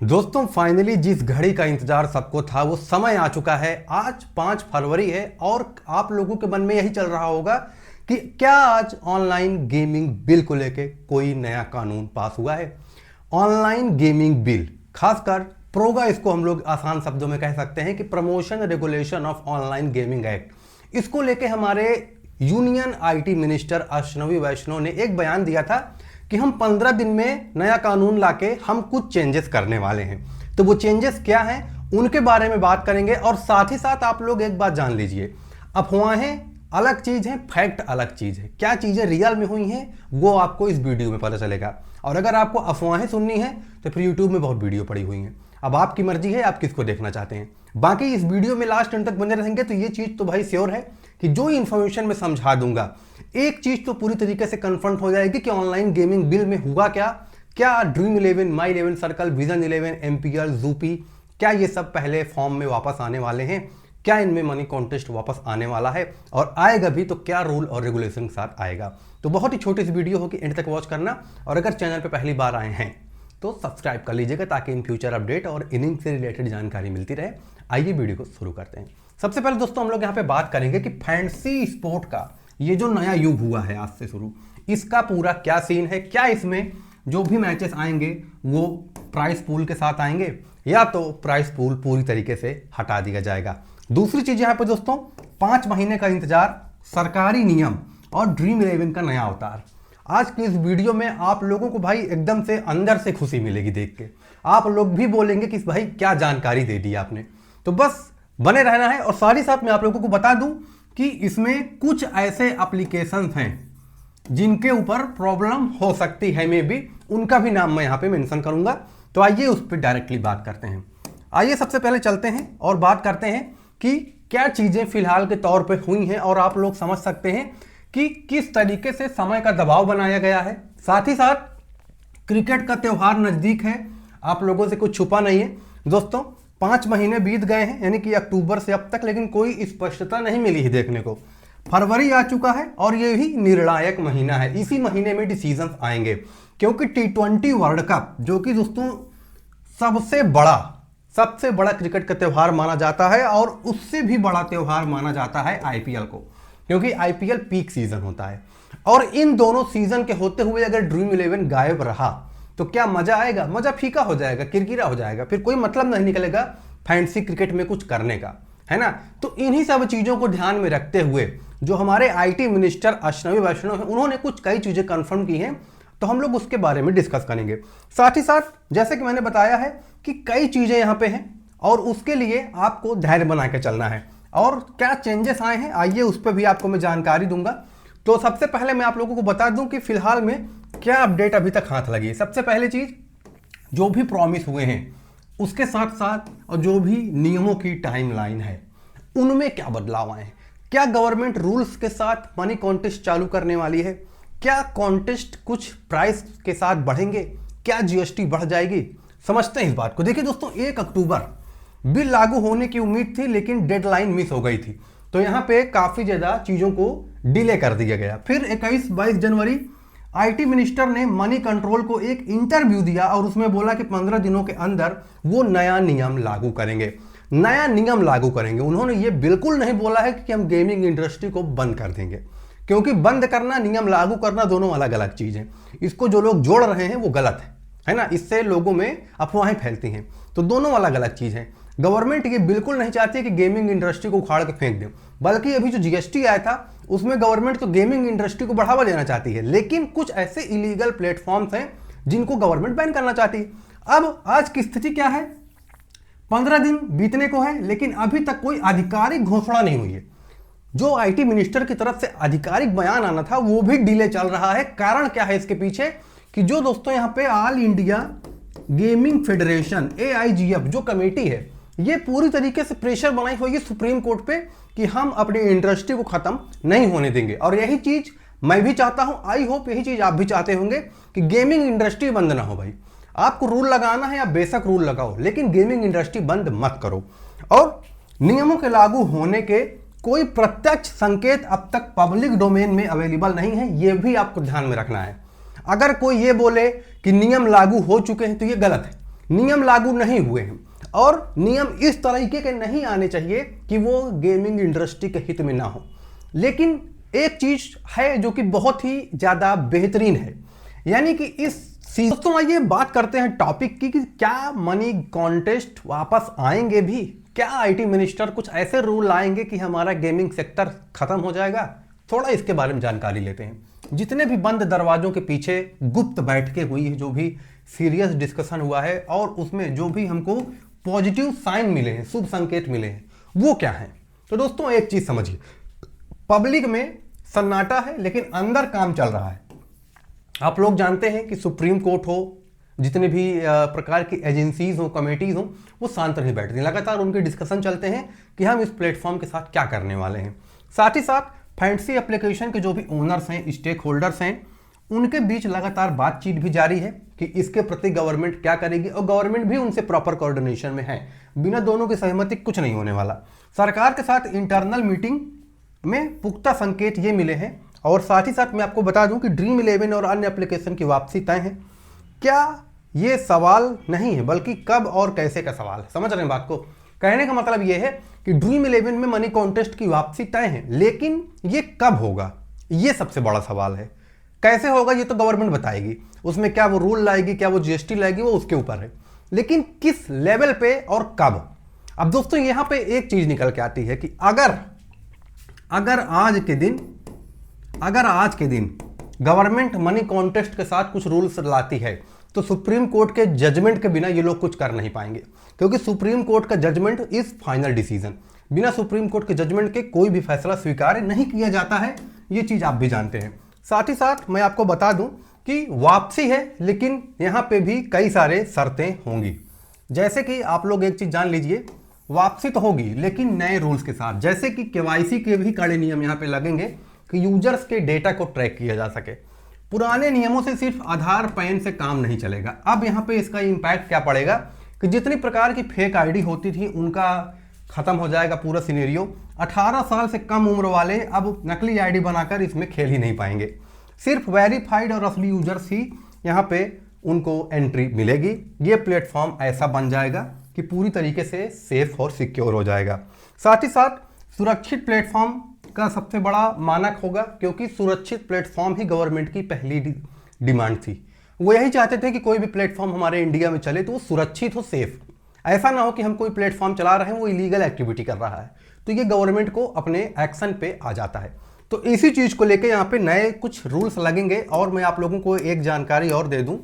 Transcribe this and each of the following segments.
दोस्तों फाइनली जिस घड़ी का इंतजार सबको था वो समय आ चुका है। आज 5 फरवरी है और आप लोगों के मन में यही चल रहा होगा कि क्या आज ऑनलाइन गेमिंग बिल को लेके कोई नया कानून पास हुआ है। ऑनलाइन गेमिंग बिल, खासकर प्रोगा, इसको हम लोग आसान शब्दों में कह सकते हैं कि promotion regulation of online gaming act, इसको लेके हमारे यूनियन आईटी मिनिस्टर अश्विनी वैष्णव ने एक बयान दिया था कि हम 15 दिन में नया कानून लाके हम कुछ चेंजेस करने वाले हैं। तो वो चेंजेस क्या हैं उनके बारे में बात करेंगे। और साथ ही साथ आप लोग एक बात जान लीजिए, अफवाहें अलग चीज है, फैक्ट अलग चीज है। क्या चीजें रियल में हुई हैं वो आपको इस वीडियो में पता चलेगा। और अगर आपको अफवाहें सुननी है तो फिर यूट्यूब में बहुत वीडियो पड़ी हुई हैं, अब आपकी मर्जी है आप किसको देखना चाहते हैं। बाकी इस वीडियो में लास्ट एंड तक बने रहेंगे तो ये चीज तो भाई श्योर है कि जो इन्फॉर्मेशन मैं समझा दूंगा, एक चीज तो पूरी तरीके से कन्फर्म हो जाएगी कि ऑनलाइन गेमिंग बिल में हुआ क्या। क्या ड्रीम 11, माई 11 सर्कल, विजन 11, एमपीएल, जूपी, क्या ये सब पहले फॉर्म में वापस आने वाले हैं? क्या इनमें मनी कॉन्टेस्ट वापस आने वाला है? और आएगा भी तो क्या रूल और रेगुलेशन के साथ आएगा? तो बहुत ही छोटी सी वीडियो होगी, एंड तक वॉच करना। और अगर चैनल पर पहली बार आए हैं तो सब्सक्राइब कर लीजिएगा ताकि इन फ्यूचर अपडेट और इनिंग से रिलेटेड जानकारी मिलती रहे। आइए वीडियो को शुरू करते हैं। सबसे पहले दोस्तों हम लोग यहाँ पे बात करेंगे कि फैंसी स्पोर्ट का ये जो नया युग हुआ है आज से शुरू, इसका पूरा क्या सीन है। क्या इसमें जो भी मैचेस आएंगे वो प्राइस पूल के साथ आएंगे या तो प्राइस पूल पूरी तरीके से हटा दिया जाएगा। दूसरी चीज यहाँ पे दोस्तों, 5 महीने का इंतजार, सरकारी नियम और ड्रीम 11 का नया अवतार। आज की इस वीडियो में आप लोगों को भाई एकदम से अंदर से खुशी मिलेगी देख के। आप लोग भी बोलेंगे कि भाई क्या जानकारी दे दी आपने। तो बस बने रहना है। और साथ ही साथ मैं आप लोगों को बता दूं कि इसमें कुछ ऐसे एप्लीकेशंस हैं जिनके ऊपर प्रॉब्लम हो सकती है, मे बी उनका भी नाम मैं यहां पे मेंशन करूंगा। तो आइए उस पर डायरेक्टली बात करते हैं। आइए सबसे पहले चलते हैं और बात करते हैं कि क्या चीजें फिलहाल के तौर पे हुई हैं और आप लोग समझ सकते हैं कि किस तरीके से समय का दबाव बनाया गया है। साथ ही साथ क्रिकेट का त्यौहार नजदीक है, आप लोगों से कुछ छुपा नहीं है दोस्तों। 5 महीने बीत गए हैं, यानी कि अक्टूबर से अब तक, लेकिन कोई स्पष्टता नहीं मिली है देखने को। फरवरी आ चुका है और ये भी निर्णायक महीना है। इसी महीने में डिसीजन आएंगे क्योंकि T20 वर्ल्ड कप, जो कि दोस्तों सबसे बड़ा क्रिकेट का त्यौहार माना जाता है और उससे भी बड़ा त्यौहार माना जाता है आईपीएल को, क्योंकि आईपीएल पीक सीजन होता है। और इन दोनों सीजन के होते हुए अगर ड्रीम 11 गायब रहा तो क्या मजा आएगा? मजा फीका हो जाएगा, किरकिरा हो जाएगा, फिर कोई मतलब नहीं निकलेगा फैंसी क्रिकेट में कुछ करने का, है ना। तो इन्हीं सब चीजों को ध्यान में रखते हुए जो हमारे आईटी मिनिस्टर अश्विनी वैष्णव हैं, उन्होंने कुछ कई चीजें कंफर्म की हैं, तो हम लोग उसके बारे में डिस्कस करेंगे। साथ ही साथ जैसे कि मैंने बताया है कि कई चीजें यहाँ पे हैं और उसके लिए आपको धैर्य बना के चलना है। और क्या चेंजेस आए हैं आइए उस पर भी आपको मैं जानकारी दूंगा। तो सबसे पहले मैं आप लोगों को बता दूं कि फिलहाल में क्या अपडेट अभी तक हाथ लगी है। सबसे पहले चीज, जो भी प्रॉमिस हुए हैं उसके साथ साथ और जो भी नियमों की टाइमलाइन है उनमें क्या बदलाव आए हैं। क्या गवर्नमेंट रूल्स के साथ मनी कॉन्टेस्ट चालू करने वाली है? क्या कॉन्टेस्ट कुछ प्राइस के साथ बढ़ेंगे? क्या जीएसटी बढ़ जाएगी? समझते हैं इस बात को। देखिए दोस्तों, 1 अक्टूबर बिल लागू होने की उम्मीद थी लेकिन डेडलाइन मिस हो गई थी, तो यहां पे काफी ज्यादा चीजों को डिले कर दिया गया। फिर 21-22 जनवरी आईटी मिनिस्टर ने मनी कंट्रोल को एक इंटरव्यू दिया और उसमें बोला कि 15 दिनों के अंदर वो नया नियम लागू करेंगे। नया नियम लागू करेंगे, उन्होंने ये बिल्कुल नहीं बोला है कि हम गेमिंग इंडस्ट्री को बंद कर देंगे, क्योंकि बंद करना, नियम लागू करना दोनों अलग अलग चीज है। इसको जो लोग जोड़ रहे हैं वो गलत है ना, इससे लोगों में अफवाहें फैलती हैं। तो दोनों अलग अलग चीज है। गवर्नमेंट ये बिल्कुल नहीं चाहती कि गेमिंग इंडस्ट्री को उखाड़ के फेंक दें, बल्कि अभी जो जीएसटी आया था उसमें गवर्नमेंट तो गेमिंग इंडस्ट्री को बढ़ावा देना चाहती है, लेकिन कुछ ऐसे इलीगल प्लेटफॉर्म्स हैं जिनको गवर्नमेंट बैन करना चाहती है। अब आज की स्थिति क्या है? 15 दिन बीतने को है लेकिन अभी तक कोई आधिकारिक घोषणा नहीं हुई है। जो आईटी मिनिस्टर की तरफ से आधिकारिक बयान आना था वो भी डिले चल रहा है। कारण क्या है इसके पीछे कि जो दोस्तों यहाँ पे all India gaming federation AIGF जो कमेटी है, ये पूरी तरीके से प्रेशर बनाई हुई है सुप्रीम कोर्ट पे कि हम अपनी इंडस्ट्री को खत्म नहीं होने देंगे। और यही चीज मैं भी चाहता हूं, आई होप यही चीज आप भी चाहते होंगे कि गेमिंग इंडस्ट्री बंद ना हो। भाई आपको रूल लगाना है, आप बेशक रूल लगाओ, लेकिन गेमिंग इंडस्ट्री बंद मत करो। और नियमों के लागू होने के कोई प्रत्यक्ष संकेत अब तक पब्लिक डोमेन में अवेलेबल नहीं है, यह भी आपको ध्यान में रखना है। अगर कोई ये बोले कि नियम लागू हो चुके हैं तो ये गलत है। नियम लागू नहीं हुए हैं और नियम इस तरीके के नहीं आने चाहिए कि वो गेमिंग इंडस्ट्री के हित में ना हो। लेकिन एक चीज है जो कि बहुत ही ज्यादा बेहतरीन है, यानी कि इस दोस्तों आइए बात करते हैं टॉपिक की कि क्या मनी कॉन्टेस्ट वापस आएंगे भी, क्या आईटी मिनिस्टर कुछ ऐसे रूल लाएंगे कि हमारा गेमिंग सेक्टर खत्म हो जाएगा। थोड़ा इसके बारे में जानकारी लेते हैं। जितने भी बंद दरवाजों के पीछे गुप्त बैठकें हुई है, जो भी सीरियस डिस्कशन हुआ है और उसमें जो भी हमको पॉजिटिव साइन मिले हैं, शुभ संकेत मिले हैं, वो क्या है। तो दोस्तों एक चीज समझिए, पब्लिक में सन्नाटा है लेकिन अंदर काम चल रहा है। आप लोग जानते हैं कि सुप्रीम कोर्ट हो, जितने भी प्रकार की एजेंसीज हो, कमेटीज हो, वो शांत नहीं बैठती, लगातार उनके डिस्कशन चलते हैं कि हम इस प्लेटफॉर्म के साथ क्या करने वाले हैं। साथ ही साथ फैंसी एप्लीकेशन के जो भी ओनर्स हैं, स्टेक होल्डर्स हैं, उनके बीच लगातार बातचीत भी जारी है कि इसके प्रति गवर्नमेंट क्या करेगी, और गवर्नमेंट भी उनसे प्रॉपर कोऑर्डिनेशन में है। बिना दोनों की सहमति कुछ नहीं होने वाला। सरकार के साथ इंटरनल मीटिंग में पुख्ता संकेत ये मिले हैं। और साथ ही साथ मैं आपको बता दूं कि ड्रीम 11 और अन्य एप्लीकेशन की वापसी तय है। क्या ये सवाल नहीं है बल्कि कब और कैसे का सवाल है। समझ रहे हैं बात को। कहने का मतलब ये है कि ड्रीम 11 में मनी कॉन्टेस्ट की वापसी तय है, लेकिन ये कब होगा ये सबसे बड़ा सवाल है। कैसे होगा ये तो गवर्नमेंट बताएगी, उसमें क्या वो रूल लाएगी, क्या वो जीएसटी लाएगी, वो उसके ऊपर है। लेकिन किस लेवल पे और कब। अब दोस्तों यहां पे एक चीज निकल के आती है कि अगर आज के दिन गवर्नमेंट मनी कॉन्टेस्ट के साथ कुछ रूल्स लाती है तो सुप्रीम कोर्ट के जजमेंट के बिना ये लोग कुछ कर नहीं पाएंगे, क्योंकि सुप्रीम कोर्ट का जजमेंट इज फाइनल डिसीजन। बिना सुप्रीम कोर्ट के जजमेंट के कोई भी फैसला स्वीकार नहीं किया जाता है, ये चीज आप भी जानते हैं। साथ ही साथ मैं आपको बता दूं कि वापसी है, लेकिन यहां पे भी कई सारे शर्तें होंगी। जैसे कि आप लोग एक चीज जान लीजिए, वापसी तो होगी लेकिन नए रूल्स के साथ। जैसे कि केवाईसी के भी कड़े नियम यहां पे लगेंगे कि यूजर्स के डेटा को ट्रैक किया जा सके। पुराने नियमों से सिर्फ आधार पैन से काम नहीं चलेगा। अब यहाँ पे इसका इम्पैक्ट क्या पड़ेगा कि जितनी प्रकार की फेक आईडी होती थी उनका खत्म हो जाएगा पूरा सिनेरियो। 18 साल से कम उम्र वाले अब नकली आईडी बनाकर इसमें खेल ही नहीं पाएंगे। सिर्फ वेरीफाइड और असली यूजर्स ही यहाँ पे उनको एंट्री मिलेगी। ये प्लेटफॉर्म ऐसा बन जाएगा कि पूरी तरीके से सेफ और सिक्योर हो जाएगा। साथ ही साथ सुरक्षित प्लेटफॉर्म का सबसे बड़ा मानक होगा, क्योंकि सुरक्षित प्लेटफॉर्म ही गवर्नमेंट की पहली डिमांड थी। वो यही चाहते थे कि कोई भी प्लेटफॉर्म हमारे इंडिया में चले तो वो सुरक्षित हो, सेफ। ऐसा ना हो कि हम कोई प्लेटफॉर्म चला रहे हैं वो इलीगल एक्टिविटी कर रहा है, तो ये गवर्नमेंट को अपने एक्शन पे आ जाता है। तो इसी चीज को लेकर यहाँ पे नए कुछ रूल्स लगेंगे। और मैं आप लोगों को एक जानकारी और दे दूं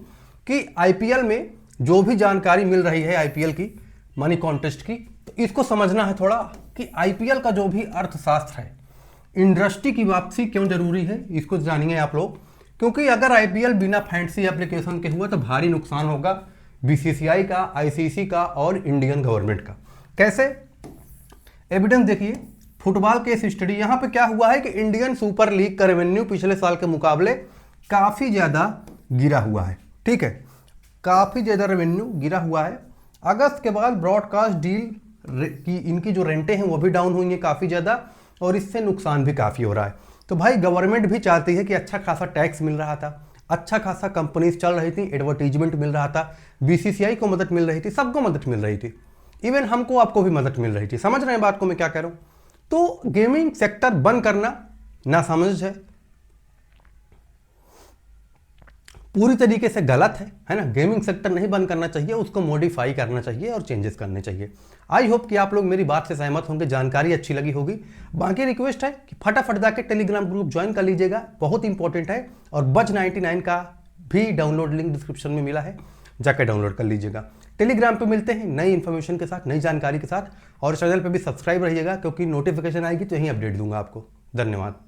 कि आईपीएल में जो भी जानकारी मिल रही है आईपीएल की मनी कॉन्टेस्ट की, तो इसको समझना है थोड़ा कि आईपीएल का जो भी अर्थशास्त्र है, इंडस्ट्री की वापसी क्यों जरूरी है, इसको जानिए आप लोग। क्योंकि अगर आईपीएल बिना फैंसी एप्लीकेशन के हुआ तो भारी नुकसान होगा बीसीसीआई का, आईसीसी का और इंडियन गवर्नमेंट का। कैसे? एविडेंस देखिए, फुटबॉल केस स्टडी। यहां पे क्या हुआ है कि इंडियन सुपर लीग का रेवेन्यू पिछले साल के मुकाबले काफी ज्यादा गिरा हुआ है। ठीक है, काफी ज्यादा रेवेन्यू गिरा हुआ है। अगस्त के बाद ब्रॉडकास्ट डील की इनकी जो रेंटें हैं वो भी डाउन हुई हैं काफी ज्यादा, और इससे नुकसान भी काफी हो रहा है। तो भाई गवर्नमेंट भी चाहती है कि अच्छा खासा टैक्स मिल रहा था, अच्छा खासा कंपनीज चल रही थी, एडवर्टीजमेंट मिल रहा था, बीसीसीआई को मदद मिल रही थी, सबको मदद मिल रही थी, इवन हमको आपको भी मदद मिल रही थी। समझ रहे हैं बात को मैं क्या कह रहा हूं। तो गेमिंग सेक्टर बंद करना ना समझ है, पूरी तरीके से गलत है ना। गेमिंग सेक्टर नहीं बंद करना चाहिए, उसको मॉडिफाई करना चाहिए और चेंजेस करने चाहिए। आई होप कि आप लोग मेरी बात से सहमत होंगे, जानकारी अच्छी लगी होगी। बाकी रिक्वेस्ट है कि फटाफट जाके टेलीग्राम ग्रुप ज्वाइन कर लीजिएगा, बहुत इंपॉर्टेंट है। और बज 99 का भी डाउनलोड लिंक डिस्क्रिप्शन में मिला है, जाकर डाउनलोड कर लीजिएगा। टेलीग्राम पे मिलते हैं नई इन्फॉर्मेशन के साथ, नई जानकारी के साथ। और चैनल पे भी सब्सक्राइब रहिएगा, क्योंकि नोटिफिकेशन आएगी तो यहीं अपडेट दूंगा आपको। धन्यवाद।